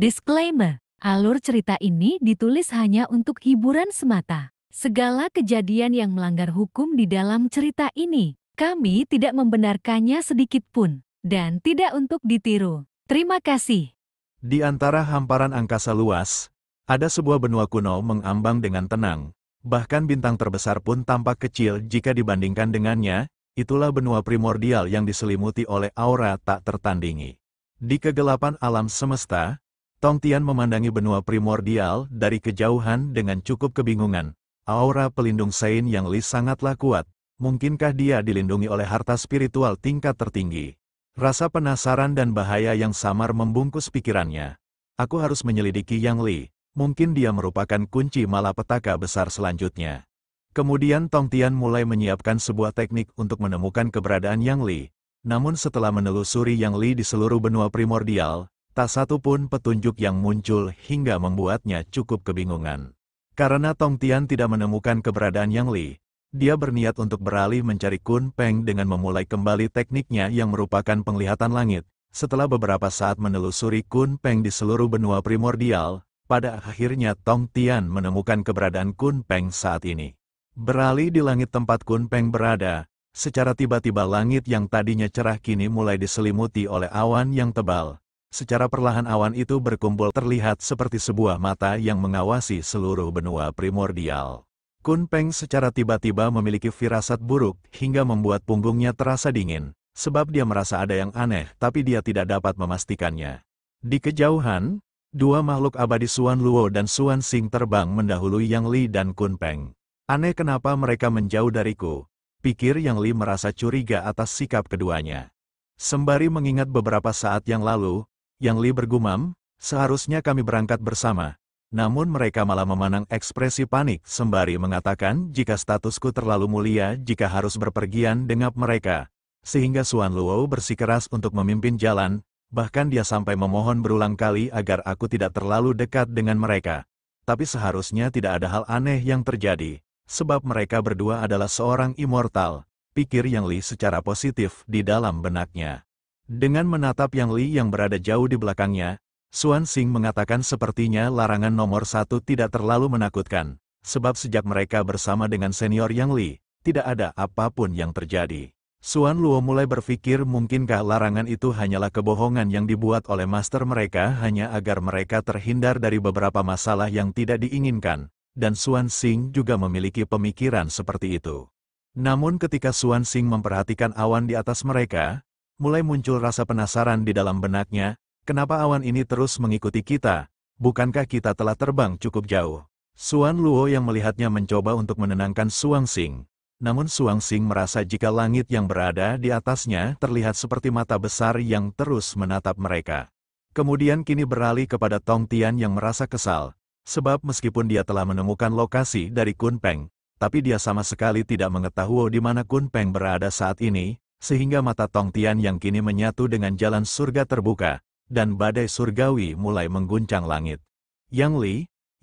Disclaimer, alur cerita ini ditulis hanya untuk hiburan semata. Segala kejadian yang melanggar hukum di dalam cerita ini, kami tidak membenarkannya sedikit pun, dan tidak untuk ditiru. Terima kasih. Di antara hamparan angkasa luas, ada sebuah benua kuno mengambang dengan tenang. Bahkan bintang terbesar pun tampak kecil jika dibandingkan dengannya, itulah benua primordial yang diselimuti oleh aura tak tertandingi. Di kegelapan alam semesta, Tong Tian memandangi benua primordial dari kejauhan dengan cukup kebingungan. Aura pelindung Sein Yang Li sangatlah kuat, mungkinkah dia dilindungi oleh harta spiritual tingkat tertinggi? Rasa penasaran dan bahaya yang samar membungkus pikirannya. Aku harus menyelidiki Yang Li, mungkin dia merupakan kunci malapetaka besar selanjutnya. Kemudian Tong Tian mulai menyiapkan sebuah teknik untuk menemukan keberadaan Yang Li. Namun setelah menelusuri Yang Li di seluruh benua primordial, tak satu pun petunjuk yang muncul hingga membuatnya cukup kebingungan. Karena Tong Tian tidak menemukan keberadaan Yang Li, dia berniat untuk beralih mencari Kun Peng dengan memulai kembali tekniknya yang merupakan penglihatan langit. Setelah beberapa saat menelusuri Kun Peng di seluruh benua primordial, pada akhirnya Tong Tian menemukan keberadaan Kun Peng saat ini. Beralih di langit tempat Kun Peng berada, secara tiba-tiba langit yang tadinya cerah kini mulai diselimuti oleh awan yang tebal. Secara perlahan awan itu berkumpul terlihat seperti sebuah mata yang mengawasi seluruh benua primordial. Kun Peng secara tiba-tiba memiliki firasat buruk hingga membuat punggungnya terasa dingin, sebab dia merasa ada yang aneh tapi dia tidak dapat memastikannya. Di kejauhan, dua makhluk abadi Xuan Luo dan Xuan Xing terbang mendahului Yang Li dan Kun Peng. Aneh kenapa mereka menjauh dariku, pikir Yang Li merasa curiga atas sikap keduanya. Sembari mengingat beberapa saat yang lalu, Yang Li bergumam, seharusnya kami berangkat bersama. Namun mereka malah memandang ekspresi panik sembari mengatakan jika statusku terlalu mulia jika harus berpergian dengan mereka. Sehingga Xuan Luo bersikeras untuk memimpin jalan, bahkan dia sampai memohon berulang kali agar aku tidak terlalu dekat dengan mereka. Tapi seharusnya tidak ada hal aneh yang terjadi, sebab mereka berdua adalah seorang immortal, pikir Yang Li secara positif di dalam benaknya. Dengan menatap Yang Li yang berada jauh di belakangnya, Xuan Xing mengatakan sepertinya larangan nomor 1 tidak terlalu menakutkan, sebab sejak mereka bersama dengan senior Yang Li, tidak ada apapun yang terjadi. Xuan Luo mulai berpikir mungkinkah larangan itu hanyalah kebohongan yang dibuat oleh master mereka hanya agar mereka terhindar dari beberapa masalah yang tidak diinginkan, dan Xuan Xing juga memiliki pemikiran seperti itu. Namun ketika Xuan Xing memperhatikan awan di atas mereka, mulai muncul rasa penasaran di dalam benaknya, kenapa awan ini terus mengikuti kita? Bukankah kita telah terbang cukup jauh? Xuan Luo yang melihatnya mencoba untuk menenangkan Xuan Xing. Namun Xuan Xing merasa jika langit yang berada di atasnya terlihat seperti mata besar yang terus menatap mereka. Kemudian kini beralih kepada Tong Tian yang merasa kesal, sebab meskipun dia telah menemukan lokasi dari Kun Peng, tapi dia sama sekali tidak mengetahui di mana Kun Peng berada saat ini, sehingga mata Tong Tian yang kini menyatu dengan jalan surga terbuka, dan badai surgawi mulai mengguncang langit. Yang Li,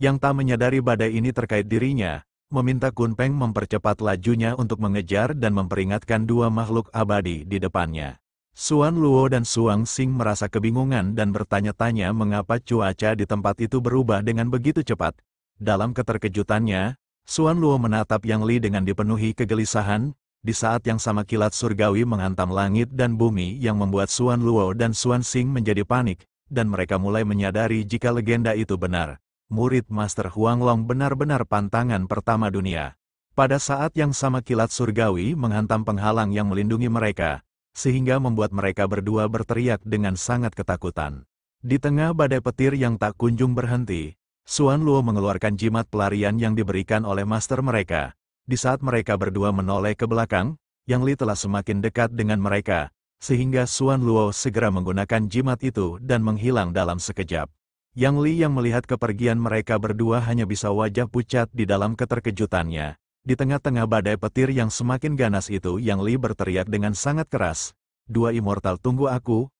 yang tak menyadari badai ini terkait dirinya, meminta Kun Peng mempercepat lajunya untuk mengejar dan memperingatkan dua makhluk abadi di depannya. Xuan Luo dan Xuan Xing merasa kebingungan dan bertanya-tanya mengapa cuaca di tempat itu berubah dengan begitu cepat. Dalam keterkejutannya, Xuan Luo menatap Yang Li dengan dipenuhi kegelisahan. Di saat yang sama kilat surgawi menghantam langit dan bumi yang membuat Xuan Luo dan Xuan Xing menjadi panik, dan mereka mulai menyadari jika legenda itu benar. Murid Master Huanglong benar-benar pantangan pertama dunia. Pada saat yang sama kilat surgawi menghantam penghalang yang melindungi mereka, sehingga membuat mereka berdua berteriak dengan sangat ketakutan. Di tengah badai petir yang tak kunjung berhenti, Xuan Luo mengeluarkan jimat pelarian yang diberikan oleh master mereka. Di saat mereka berdua menoleh ke belakang, Yang Li telah semakin dekat dengan mereka, sehingga Xuan Luo segera menggunakan jimat itu dan menghilang dalam sekejap. Yang Li yang melihat kepergian mereka berdua hanya bisa wajah pucat di dalam keterkejutannya. Di tengah-tengah badai petir yang semakin ganas itu Yang Li berteriak dengan sangat keras, "Dua immortal tunggu aku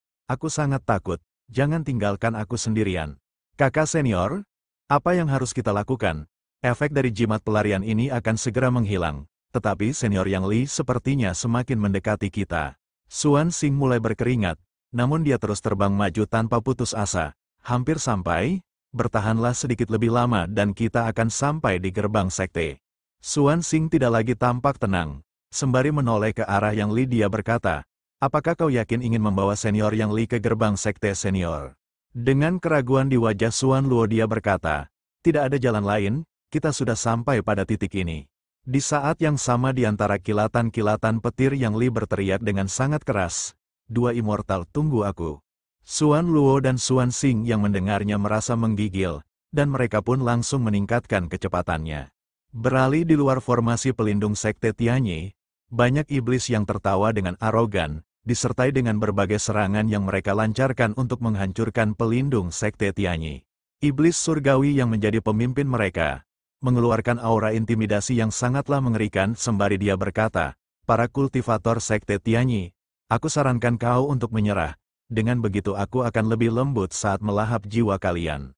sangat takut, jangan tinggalkan aku sendirian. Kakak senior, apa yang harus kita lakukan? Efek dari jimat pelarian ini akan segera menghilang, tetapi senior Yang Li sepertinya semakin mendekati kita." Xuan Xing mulai berkeringat, namun dia terus terbang maju tanpa putus asa. Hampir sampai, bertahanlah sedikit lebih lama dan kita akan sampai di gerbang sekte. Xuan Xing tidak lagi tampak tenang. Sembari menoleh ke arah Yang Li dia berkata, apakah kau yakin ingin membawa senior Yang Li ke gerbang sekte senior? Dengan keraguan di wajah Xuan Luo dia berkata, tidak ada jalan lain, kita sudah sampai pada titik ini. Di saat yang sama di antara kilatan-kilatan petir Yang Li berteriak dengan sangat keras, dua immortal tunggu aku. Xuan Luo dan Xuan Xing yang mendengarnya merasa menggigil, dan mereka pun langsung meningkatkan kecepatannya. Beralih di luar formasi pelindung sekte Tianyi, banyak iblis yang tertawa dengan arogan, disertai dengan berbagai serangan yang mereka lancarkan untuk menghancurkan pelindung sekte Tianyi. Iblis surgawi yang menjadi pemimpin mereka, mengeluarkan aura intimidasi yang sangatlah mengerikan sembari dia berkata, para kultivator sekte Tianyi, aku sarankan kau untuk menyerah. Dengan begitu aku akan lebih lembut saat melahap jiwa kalian.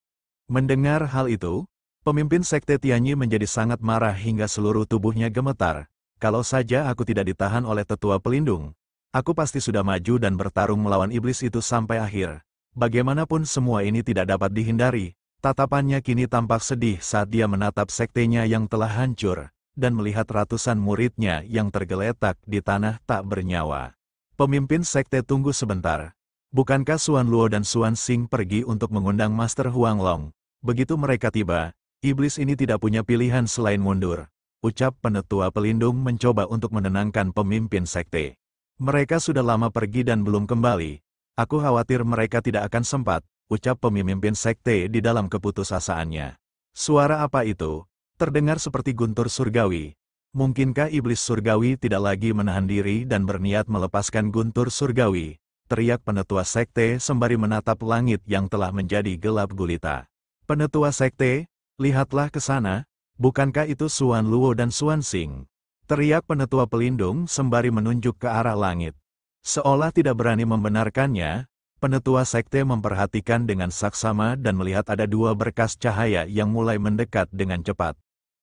Mendengar hal itu, pemimpin sekte Tianyi menjadi sangat marah hingga seluruh tubuhnya gemetar. Kalau saja aku tidak ditahan oleh tetua pelindung, aku pasti sudah maju dan bertarung melawan iblis itu sampai akhir. Bagaimanapun semua ini tidak dapat dihindari. Tatapannya kini tampak sedih saat dia menatap sektenya yang telah hancur, dan melihat ratusan muridnya yang tergeletak di tanah tak bernyawa. Pemimpin sekte tunggu sebentar. Bukankah Xuan Luo dan Xuan Xing pergi untuk mengundang Master Huang Long? Begitu mereka tiba, iblis ini tidak punya pilihan selain mundur. Ucap penetua pelindung mencoba untuk menenangkan pemimpin sekte. Mereka sudah lama pergi dan belum kembali. Aku khawatir mereka tidak akan sempat, ucap pemimpin sekte di dalam keputusasaannya. Suara apa itu? Terdengar seperti guntur surgawi. Mungkinkah iblis surgawi tidak lagi menahan diri dan berniat melepaskan guntur surgawi? Teriak penetua sekte sembari menatap langit yang telah menjadi gelap gulita. Penetua sekte, lihatlah ke sana, bukankah itu Xuan Luo dan Xuan Xing? Teriak penetua pelindung sembari menunjuk ke arah langit. Seolah tidak berani membenarkannya, penetua sekte memperhatikan dengan saksama dan melihat ada dua berkas cahaya yang mulai mendekat dengan cepat.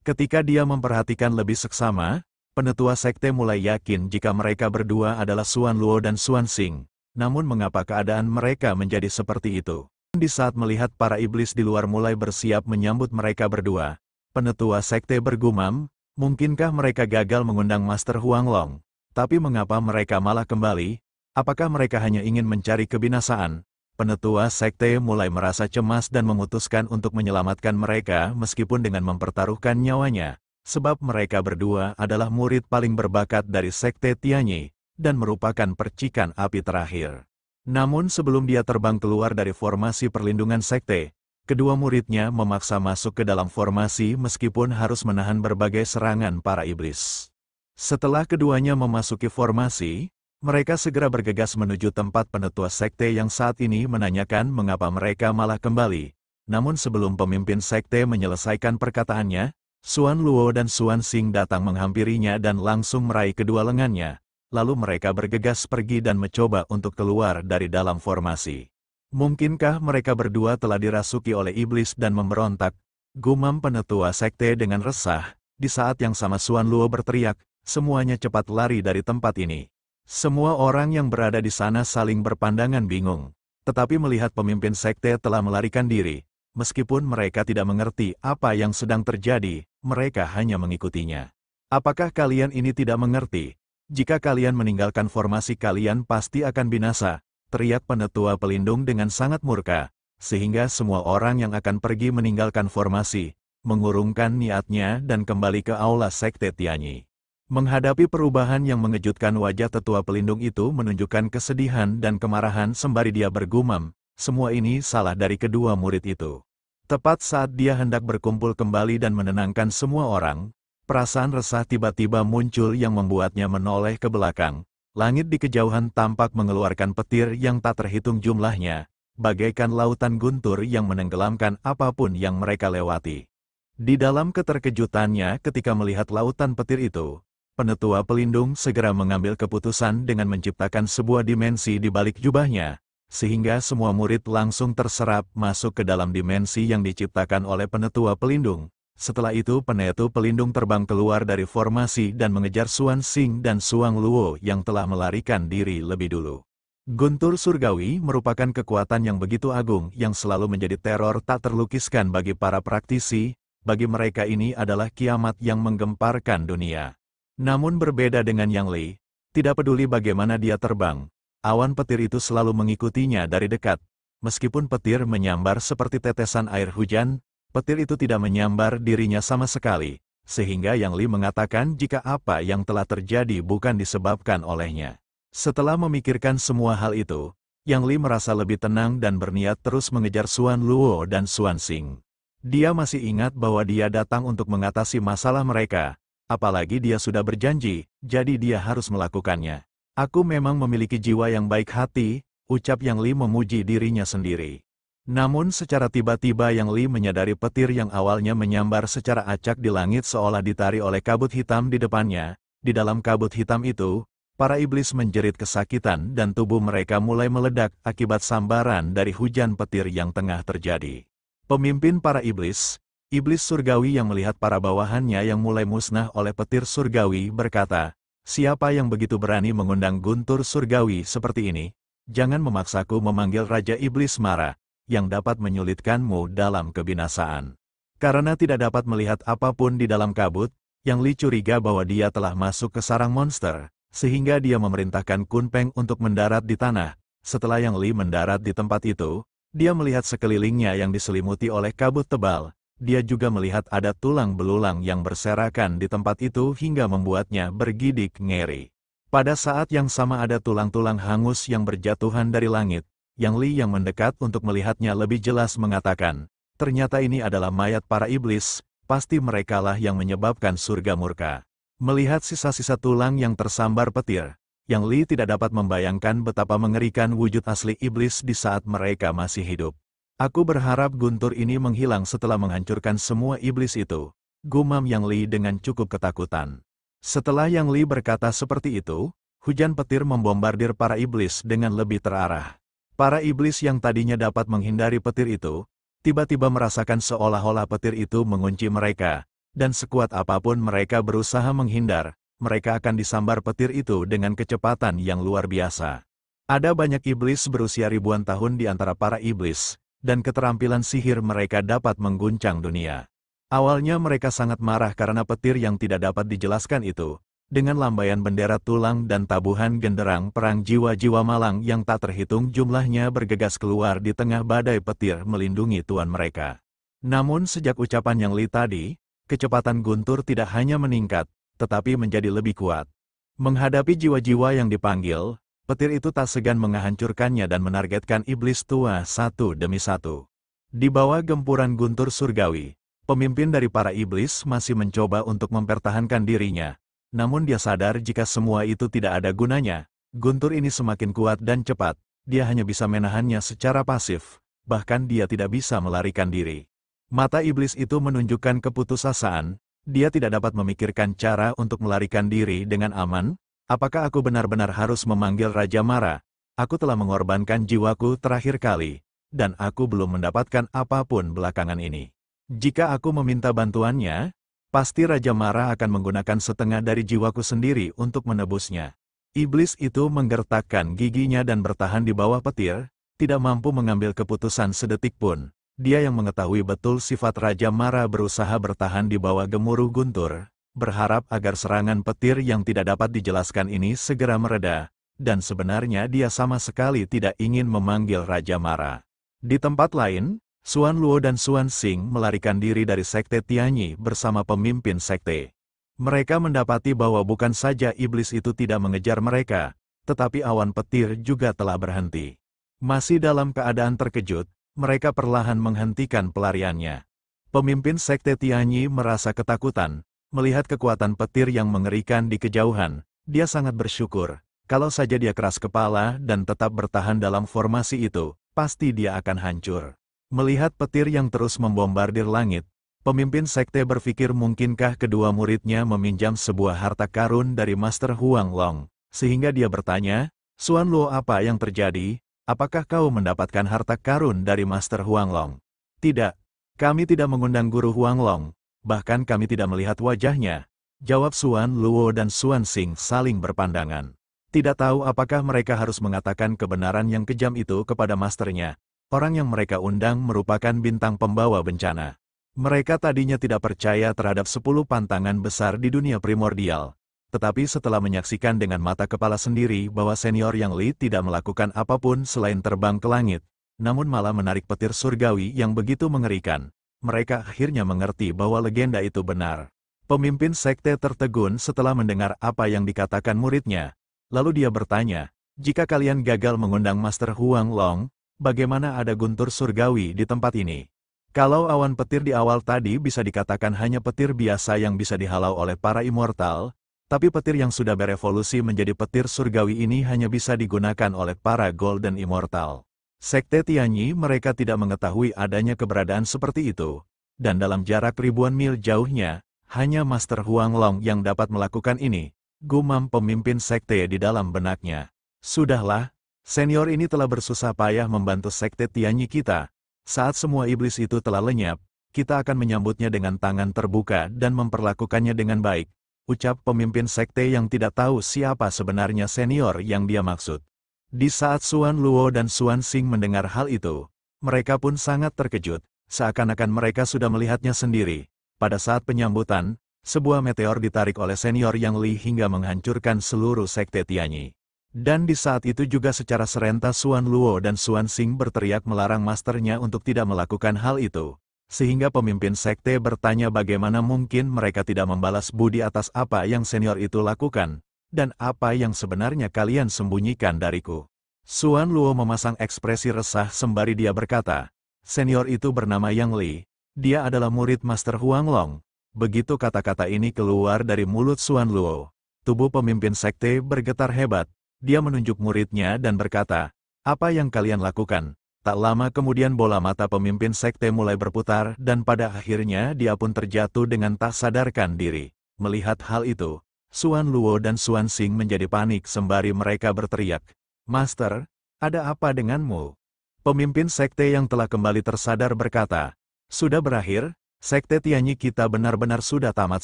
Ketika dia memperhatikan lebih seksama, penetua sekte mulai yakin jika mereka berdua adalah Xuan Luo dan Xuan Xing. Namun mengapa keadaan mereka menjadi seperti itu? Di saat melihat para iblis di luar mulai bersiap menyambut mereka berdua, penetua sekte bergumam, mungkinkah mereka gagal mengundang Master Huang Long? Tapi mengapa mereka malah kembali? Apakah mereka hanya ingin mencari kebinasaan? Penetua sekte mulai merasa cemas dan memutuskan untuk menyelamatkan mereka meskipun dengan mempertaruhkan nyawanya, sebab mereka berdua adalah murid paling berbakat dari sekte Tianyi, dan merupakan percikan api terakhir. Namun sebelum dia terbang keluar dari formasi perlindungan sekte, kedua muridnya memaksa masuk ke dalam formasi meskipun harus menahan berbagai serangan para iblis. Setelah keduanya memasuki formasi, mereka segera bergegas menuju tempat penetua sekte yang saat ini menanyakan mengapa mereka malah kembali. Namun sebelum pemimpin sekte menyelesaikan perkataannya, Xuan Luo dan Xuan Xing datang menghampirinya dan langsung meraih kedua lengannya. Lalu mereka bergegas pergi dan mencoba untuk keluar dari dalam formasi. Mungkinkah mereka berdua telah dirasuki oleh iblis dan memberontak? Gumam penetua sekte dengan resah. Di saat yang sama Xuan Luo berteriak, semuanya cepat lari dari tempat ini. Semua orang yang berada di sana saling berpandangan bingung. Tetapi melihat pemimpin sekte telah melarikan diri, meskipun mereka tidak mengerti apa yang sedang terjadi, mereka hanya mengikutinya. Apakah kalian ini tidak mengerti? Jika kalian meninggalkan formasi kalian pasti akan binasa, teriak penetua pelindung dengan sangat murka, sehingga semua orang yang akan pergi meninggalkan formasi, mengurungkan niatnya dan kembali ke aula sekte Tianyi. Menghadapi perubahan yang mengejutkan wajah tetua pelindung itu menunjukkan kesedihan dan kemarahan sembari dia bergumam, semua ini salah dari kedua murid itu. Tepat saat dia hendak berkumpul kembali dan menenangkan semua orang, perasaan resah tiba-tiba muncul yang membuatnya menoleh ke belakang. Langit di kejauhan tampak mengeluarkan petir yang tak terhitung jumlahnya, bagaikan lautan guntur yang menenggelamkan apapun yang mereka lewati. Di dalam keterkejutannya ketika melihat lautan petir itu, penetua pelindung segera mengambil keputusan dengan menciptakan sebuah dimensi di balik jubahnya, sehingga semua murid langsung terserap masuk ke dalam dimensi yang diciptakan oleh penetua pelindung. Setelah itu penetua pelindung terbang keluar dari formasi dan mengejar Xuan Xing dan Xuan Luo yang telah melarikan diri lebih dulu. Guntur surgawi merupakan kekuatan yang begitu agung yang selalu menjadi teror tak terlukiskan bagi para praktisi, bagi mereka ini adalah kiamat yang menggemparkan dunia. Namun berbeda dengan Yang Li, tidak peduli bagaimana dia terbang, awan petir itu selalu mengikutinya dari dekat. Meskipun petir menyambar seperti tetesan air hujan, petir itu tidak menyambar dirinya sama sekali, sehingga Yang Li mengatakan jika apa yang telah terjadi bukan disebabkan olehnya. Setelah memikirkan semua hal itu, Yang Li merasa lebih tenang dan berniat terus mengejar Xuan Luo dan Xuan Xing. Dia masih ingat bahwa dia datang untuk mengatasi masalah mereka, apalagi dia sudah berjanji, jadi dia harus melakukannya. Aku memang memiliki jiwa yang baik hati, ucap Yang Li memuji dirinya sendiri. Namun secara tiba-tiba Yang Li menyadari petir yang awalnya menyambar secara acak di langit seolah ditarik oleh kabut hitam di depannya. Di dalam kabut hitam itu, para iblis menjerit kesakitan dan tubuh mereka mulai meledak akibat sambaran dari hujan petir yang tengah terjadi. Pemimpin para iblis, iblis surgawi yang melihat para bawahannya yang mulai musnah oleh petir surgawi berkata, "Siapa yang begitu berani mengundang guntur surgawi seperti ini? Jangan memaksaku memanggil Raja Iblis Mara, yang dapat menyulitkanmu dalam kebinasaan." Karena tidak dapat melihat apapun di dalam kabut, Yang Li curiga bahwa dia telah masuk ke sarang monster, sehingga dia memerintahkan Kun Peng untuk mendarat di tanah. Setelah Yang Li mendarat di tempat itu, dia melihat sekelilingnya yang diselimuti oleh kabut tebal. Dia juga melihat ada tulang belulang yang berserakan di tempat itu hingga membuatnya bergidik ngeri. Pada saat yang sama ada tulang-tulang hangus yang berjatuhan dari langit. Yang Li yang mendekat untuk melihatnya lebih jelas mengatakan, ternyata ini adalah mayat para iblis, pasti merekalah yang menyebabkan surga murka. Melihat sisa-sisa tulang yang tersambar petir, Yang Li tidak dapat membayangkan betapa mengerikan wujud asli iblis di saat mereka masih hidup. Aku berharap guntur ini menghilang setelah menghancurkan semua iblis itu, gumam Yang Li dengan cukup ketakutan. Setelah Yang Li berkata seperti itu, hujan petir membombardir para iblis dengan lebih terarah. Para iblis yang tadinya dapat menghindari petir itu, tiba-tiba merasakan seolah-olah petir itu mengunci mereka. Dan sekuat apapun mereka berusaha menghindar, mereka akan disambar petir itu dengan kecepatan yang luar biasa. Ada banyak iblis berusia ribuan tahun di antara para iblis, dan keterampilan sihir mereka dapat mengguncang dunia. Awalnya mereka sangat marah karena petir yang tidak dapat dijelaskan itu, dengan lambaian bendera tulang dan tabuhan genderang perang jiwa-jiwa malang yang tak terhitung jumlahnya bergegas keluar di tengah badai petir melindungi tuan mereka. Namun sejak ucapan Yang Li tadi, kecepatan guntur tidak hanya meningkat, tetapi menjadi lebih kuat. Menghadapi jiwa-jiwa yang dipanggil, petir itu tak segan menghancurkannya dan menargetkan iblis tua satu demi satu. Di bawah gempuran guntur surgawi, pemimpin dari para iblis masih mencoba untuk mempertahankan dirinya. Namun dia sadar jika semua itu tidak ada gunanya. Guntur ini semakin kuat dan cepat, dia hanya bisa menahannya secara pasif, bahkan dia tidak bisa melarikan diri. Mata iblis itu menunjukkan keputusasaan, dia tidak dapat memikirkan cara untuk melarikan diri dengan aman. Apakah aku benar-benar harus memanggil Raja Mara? Aku telah mengorbankan jiwaku terakhir kali, dan aku belum mendapatkan apapun belakangan ini. Jika aku meminta bantuannya, pasti Raja Mara akan menggunakan setengah dari jiwaku sendiri untuk menebusnya. Iblis itu menggertakkan giginya dan bertahan di bawah petir, tidak mampu mengambil keputusan sedetik pun. Dia yang mengetahui betul sifat Raja Mara berusaha bertahan di bawah gemuruh guntur, berharap agar serangan petir yang tidak dapat dijelaskan ini segera mereda, dan sebenarnya dia sama sekali tidak ingin memanggil Raja Mara. Di tempat lain, Xuan Luo dan Xuan Xing melarikan diri dari Sekte Tianyi bersama pemimpin sekte. Mereka mendapati bahwa bukan saja iblis itu tidak mengejar mereka, tetapi awan petir juga telah berhenti. Masih dalam keadaan terkejut, mereka perlahan menghentikan pelariannya. Pemimpin Sekte Tianyi merasa ketakutan, melihat kekuatan petir yang mengerikan di kejauhan. Dia sangat bersyukur, kalau saja dia keras kepala dan tetap bertahan dalam formasi itu, pasti dia akan hancur. Melihat petir yang terus membombardir langit, pemimpin sekte berpikir mungkinkah kedua muridnya meminjam sebuah harta karun dari Master Huang Long, sehingga dia bertanya, "Xuan Luo, apa yang terjadi? Apakah kau mendapatkan harta karun dari Master Huang Long?" "Tidak, kami tidak mengundang guru Huang Long, bahkan kami tidak melihat wajahnya," jawab Xuan Luo dan Xuan Xing saling berpandangan. Tidak tahu apakah mereka harus mengatakan kebenaran yang kejam itu kepada masternya. Orang yang mereka undang merupakan bintang pembawa bencana. Mereka tadinya tidak percaya terhadap 10 pantangan besar di dunia primordial. Tetapi setelah menyaksikan dengan mata kepala sendiri bahwa senior Yang Li tidak melakukan apapun selain terbang ke langit, namun malah menarik petir surgawi yang begitu mengerikan, mereka akhirnya mengerti bahwa legenda itu benar. Pemimpin sekte tertegun setelah mendengar apa yang dikatakan muridnya. Lalu dia bertanya, jika kalian gagal mengundang Master Huang Long, bagaimana ada guntur surgawi di tempat ini? Kalau awan petir di awal tadi bisa dikatakan hanya petir biasa yang bisa dihalau oleh para immortal, tapi petir yang sudah berevolusi menjadi petir surgawi ini hanya bisa digunakan oleh para Golden Immortal. Sekte Tianyi mereka tidak mengetahui adanya keberadaan seperti itu, dan dalam jarak ribuan mil jauhnya, hanya Master Huang Long yang dapat melakukan ini, gumam pemimpin sekte di dalam benaknya. Sudahlah, senior ini telah bersusah payah membantu sekte Tianyi kita. Saat semua iblis itu telah lenyap, kita akan menyambutnya dengan tangan terbuka dan memperlakukannya dengan baik, ucap pemimpin sekte yang tidak tahu siapa sebenarnya senior yang dia maksud. Di saat Xuan Luo dan Xuan Xing mendengar hal itu, mereka pun sangat terkejut, seakan-akan mereka sudah melihatnya sendiri. Pada saat penyambutan, sebuah meteor ditarik oleh senior Yang Li hingga menghancurkan seluruh sekte Tianyi. Dan di saat itu juga secara serentak Xuan Luo dan Xuan Xing berteriak melarang masternya untuk tidak melakukan hal itu. Sehingga pemimpin sekte bertanya bagaimana mungkin mereka tidak membalas budi atas apa yang senior itu lakukan. Dan apa yang sebenarnya kalian sembunyikan dariku? Xuan Luo memasang ekspresi resah sembari dia berkata, senior itu bernama Yang Li, dia adalah murid Master Huang Long. Begitu kata-kata ini keluar dari mulut Xuan Luo, tubuh pemimpin sekte bergetar hebat, dia menunjuk muridnya dan berkata, apa yang kalian lakukan? Tak lama kemudian bola mata pemimpin sekte mulai berputar dan pada akhirnya dia pun terjatuh dengan tak sadarkan diri. Melihat hal itu, Xuan Luo dan Xuan Xing menjadi panik sembari mereka berteriak, Master, ada apa denganmu? Pemimpin sekte yang telah kembali tersadar berkata, sudah berakhir, sekte Tianyi kita benar-benar sudah tamat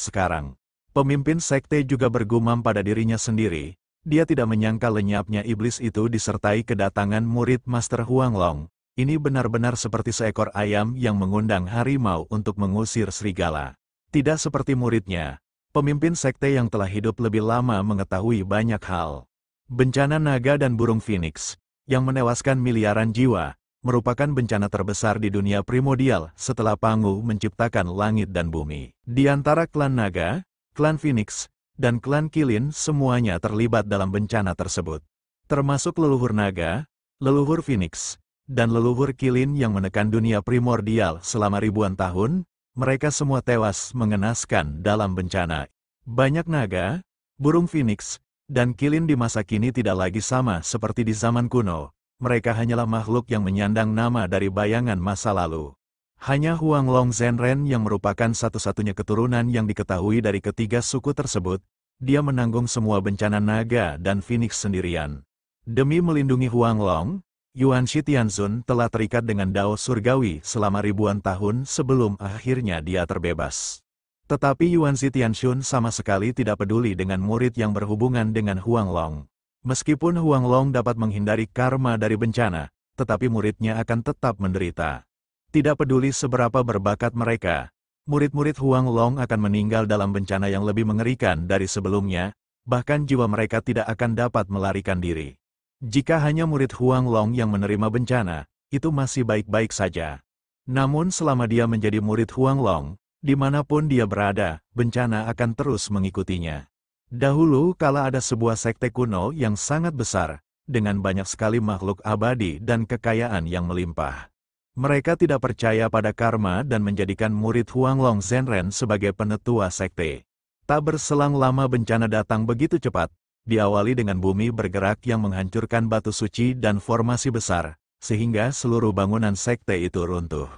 sekarang. Pemimpin sekte juga bergumam pada dirinya sendiri, dia tidak menyangka lenyapnya iblis itu disertai kedatangan murid Master Huang Long. Ini benar-benar seperti seekor ayam yang mengundang harimau untuk mengusir serigala. Tidak seperti muridnya. Pemimpin sekte yang telah hidup lebih lama mengetahui banyak hal. Bencana naga dan burung phoenix, yang menewaskan miliaran jiwa, merupakan bencana terbesar di dunia primordial setelah Pangu menciptakan langit dan bumi. Di antara klan naga, klan phoenix, dan klan Qilin semuanya terlibat dalam bencana tersebut. Termasuk leluhur naga, leluhur phoenix, dan leluhur Qilin yang menekan dunia primordial selama ribuan tahun. Mereka semua tewas mengenaskan dalam bencana. Banyak naga, burung phoenix, dan Qilin di masa kini tidak lagi sama seperti di zaman kuno. Mereka hanyalah makhluk yang menyandang nama dari bayangan masa lalu. Hanya Huang Long Zhenren yang merupakan satu-satunya keturunan yang diketahui dari ketiga suku tersebut. Dia menanggung semua bencana naga dan phoenix sendirian. Demi melindungi Huang Long, Yuan Shi Tianzun telah terikat dengan Dao Surgawi selama ribuan tahun sebelum akhirnya dia terbebas. Tetapi Yuan Shi Tianzun sama sekali tidak peduli dengan murid yang berhubungan dengan Huang Long. Meskipun Huang Long dapat menghindari karma dari bencana, tetapi muridnya akan tetap menderita. Tidak peduli seberapa berbakat mereka, murid-murid Huang Long akan meninggal dalam bencana yang lebih mengerikan dari sebelumnya, bahkan jiwa mereka tidak akan dapat melarikan diri. Jika hanya murid Huang Long yang menerima bencana, itu masih baik-baik saja. Namun selama dia menjadi murid Huang Long, dimanapun dia berada, bencana akan terus mengikutinya. Dahulu kala ada sebuah sekte kuno yang sangat besar, dengan banyak sekali makhluk abadi dan kekayaan yang melimpah. Mereka tidak percaya pada karma dan menjadikan murid Huang Long Zhenren sebagai penetua sekte. Tak berselang lama bencana datang begitu cepat. Diawali dengan bumi bergerak yang menghancurkan batu suci dan formasi besar, sehingga seluruh bangunan sekte itu runtuh.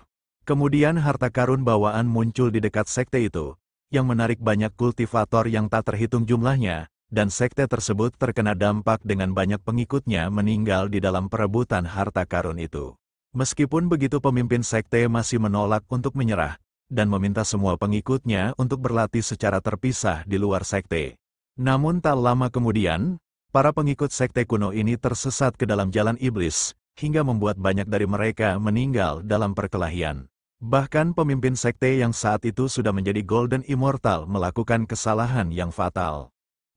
Kemudian harta karun bawaan muncul di dekat sekte itu, yang menarik banyak kultivator yang tak terhitung jumlahnya, dan sekte tersebut terkena dampak dengan banyak pengikutnya meninggal di dalam perebutan harta karun itu. Meskipun begitu pemimpin sekte masih menolak untuk menyerah, dan meminta semua pengikutnya untuk berlatih secara terpisah di luar sekte. Namun tak lama kemudian, Para pengikut sekte kuno ini tersesat ke dalam jalan iblis, hingga membuat banyak dari mereka meninggal dalam perkelahian. Bahkan pemimpin sekte yang saat itu sudah menjadi Golden Immortal melakukan kesalahan yang fatal.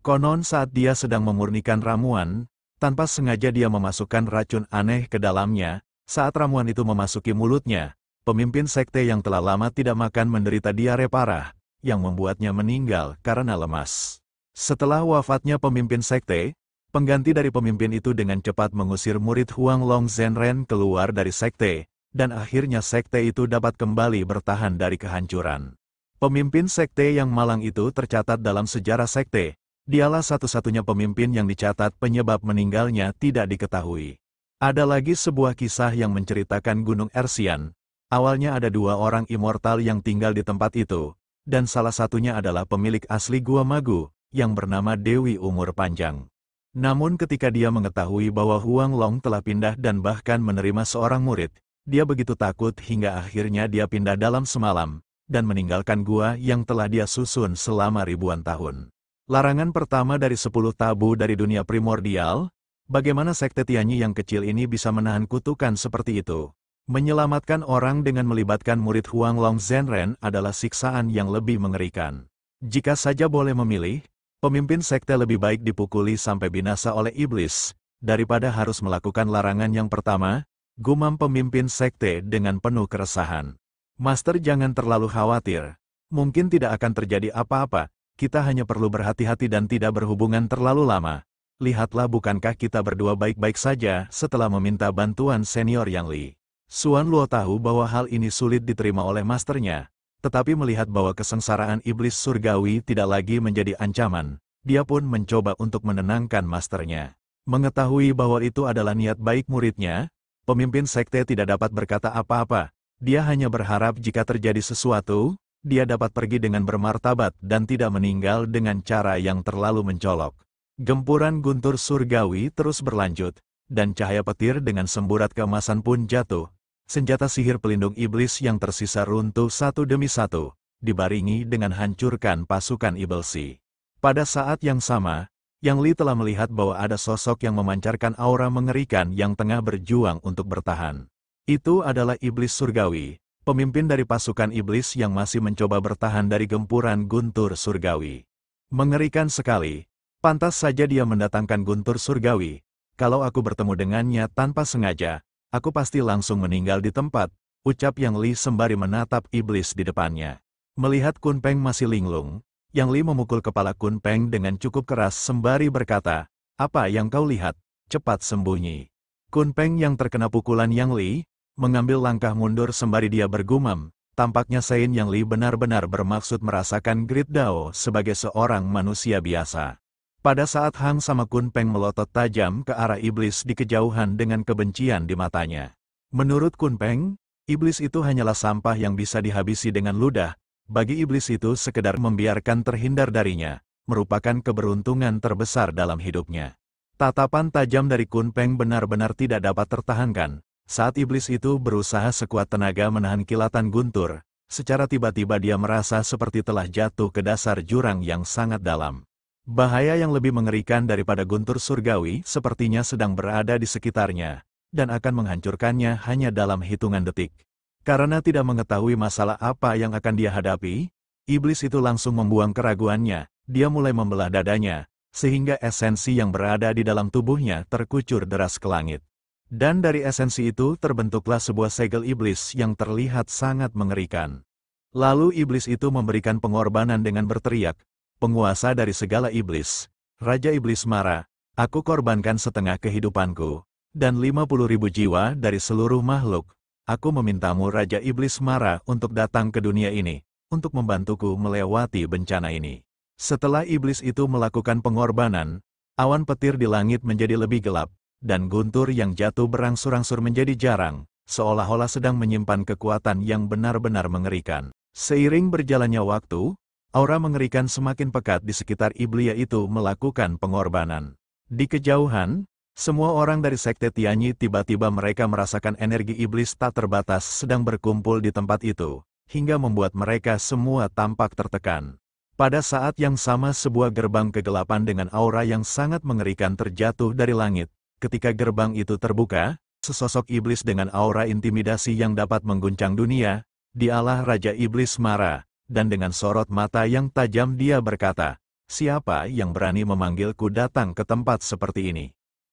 Konon saat dia sedang memurnikan ramuan, tanpa sengaja dia memasukkan racun aneh ke dalamnya. Saat ramuan itu memasuki mulutnya, pemimpin sekte yang telah lama tidak makan menderita diare parah, yang membuatnya meninggal karena lemas. Setelah wafatnya pemimpin sekte, pengganti dari pemimpin itu dengan cepat mengusir murid Huang Long Zhenren keluar dari sekte, dan akhirnya sekte itu dapat kembali bertahan dari kehancuran. Pemimpin sekte yang malang itu tercatat dalam sejarah sekte. Dialah satu-satunya pemimpin yang dicatat penyebab meninggalnya tidak diketahui. Ada lagi sebuah kisah yang menceritakan Gunung Ersian. Awalnya ada 2 orang immortal yang tinggal di tempat itu, dan salah satunya adalah pemilik asli Gua Magu, yang bernama Dewi Umur Panjang. Namun ketika dia mengetahui bahwa Huang Long telah pindah dan bahkan menerima seorang murid, dia begitu takut hingga akhirnya dia pindah dalam semalam, dan meninggalkan gua yang telah dia susun selama ribuan tahun. Larangan pertama dari 10 tabu dari dunia primordial. Bagaimana sekte Tianyi yang kecil ini bisa menahan kutukan seperti itu? Menyelamatkan orang dengan melibatkan murid Huang Long Zhenren adalah siksaan yang lebih mengerikan. Jika saja boleh memilih, pemimpin sekte lebih baik dipukuli sampai binasa oleh iblis, daripada harus melakukan larangan yang pertama, gumam pemimpin sekte dengan penuh keresahan. Master, jangan terlalu khawatir. Mungkin tidak akan terjadi apa-apa, kita hanya perlu berhati-hati dan tidak berhubungan terlalu lama. Lihatlah, bukankah kita berdua baik-baik saja setelah meminta bantuan senior Yang Li. Xuan Luo tahu bahwa hal ini sulit diterima oleh masternya, tetapi melihat bahwa kesengsaraan iblis surgawi tidak lagi menjadi ancaman, dia pun mencoba untuk menenangkan masternya. Mengetahui bahwa itu adalah niat baik muridnya, pemimpin sekte tidak dapat berkata apa-apa. Dia hanya berharap jika terjadi sesuatu, dia dapat pergi dengan bermartabat dan tidak meninggal dengan cara yang terlalu mencolok. Gempuran guntur surgawi terus berlanjut, dan cahaya petir dengan semburat keemasan pun jatuh. Senjata sihir pelindung iblis yang tersisa runtuh satu demi satu, dibaringi dengan hancurkan pasukan iblis. Pada saat yang sama, Yang Li telah melihat bahwa ada sosok yang memancarkan aura mengerikan yang tengah berjuang untuk bertahan. Itu adalah iblis surgawi, pemimpin dari pasukan iblis yang masih mencoba bertahan dari gempuran guntur surgawi. Mengerikan sekali. Pantas saja dia mendatangkan guntur surgawi. Kalau aku bertemu dengannya tanpa sengaja, aku pasti langsung meninggal di tempat, ucap Yang Li sembari menatap iblis di depannya. Melihat Kun Peng masih linglung, Yang Li memukul kepala Kun Peng dengan cukup keras sembari berkata, "Apa yang kau lihat? Cepat sembunyi." Kun Peng yang terkena pukulan Yang Li, mengambil langkah mundur sembari dia bergumam, tampaknya Sein Yang Li benar-benar bermaksud merasakan Great Dao sebagai seorang manusia biasa. Pada saat Hang sama Kun Peng melotot tajam ke arah iblis di kejauhan dengan kebencian di matanya. Menurut Kun Peng, iblis itu hanyalah sampah yang bisa dihabisi dengan ludah. Bagi iblis itu sekedar membiarkan terhindar darinya, merupakan keberuntungan terbesar dalam hidupnya. Tatapan tajam dari Kun Peng benar-benar tidak dapat tertahankan. Saat iblis itu berusaha sekuat tenaga menahan kilatan guntur, secara tiba-tiba dia merasa seperti telah jatuh ke dasar jurang yang sangat dalam. Bahaya yang lebih mengerikan daripada guntur surgawi sepertinya sedang berada di sekitarnya, dan akan menghancurkannya hanya dalam hitungan detik. Karena tidak mengetahui masalah apa yang akan dia hadapi, iblis itu langsung membuang keraguannya, dia mulai membelah dadanya, sehingga esensi yang berada di dalam tubuhnya terkucur deras ke langit. Dan dari esensi itu terbentuklah sebuah segel iblis yang terlihat sangat mengerikan. Lalu iblis itu memberikan pengorbanan dengan berteriak, "Penguasa dari segala iblis, Raja Iblis Mara, aku korbankan setengah kehidupanku, dan 50.000 jiwa dari seluruh makhluk. Aku memintamu Raja Iblis Mara untuk datang ke dunia ini, untuk membantuku melewati bencana ini." Setelah iblis itu melakukan pengorbanan, awan petir di langit menjadi lebih gelap, dan guntur yang jatuh berangsur-angsur menjadi jarang, seolah-olah sedang menyimpan kekuatan yang benar-benar mengerikan. Seiring berjalannya waktu, aura mengerikan semakin pekat di sekitar iblis itu melakukan pengorbanan. Di kejauhan, semua orang dari sekte Tianyi tiba-tiba mereka merasakan energi iblis tak terbatas sedang berkumpul di tempat itu, hingga membuat mereka semua tampak tertekan. Pada saat yang sama sebuah gerbang kegelapan dengan aura yang sangat mengerikan terjatuh dari langit. Ketika gerbang itu terbuka, sesosok iblis dengan aura intimidasi yang dapat mengguncang dunia, dialah Raja Iblis marah, dan dengan sorot mata yang tajam dia berkata, "Siapa yang berani memanggilku datang ke tempat seperti ini?"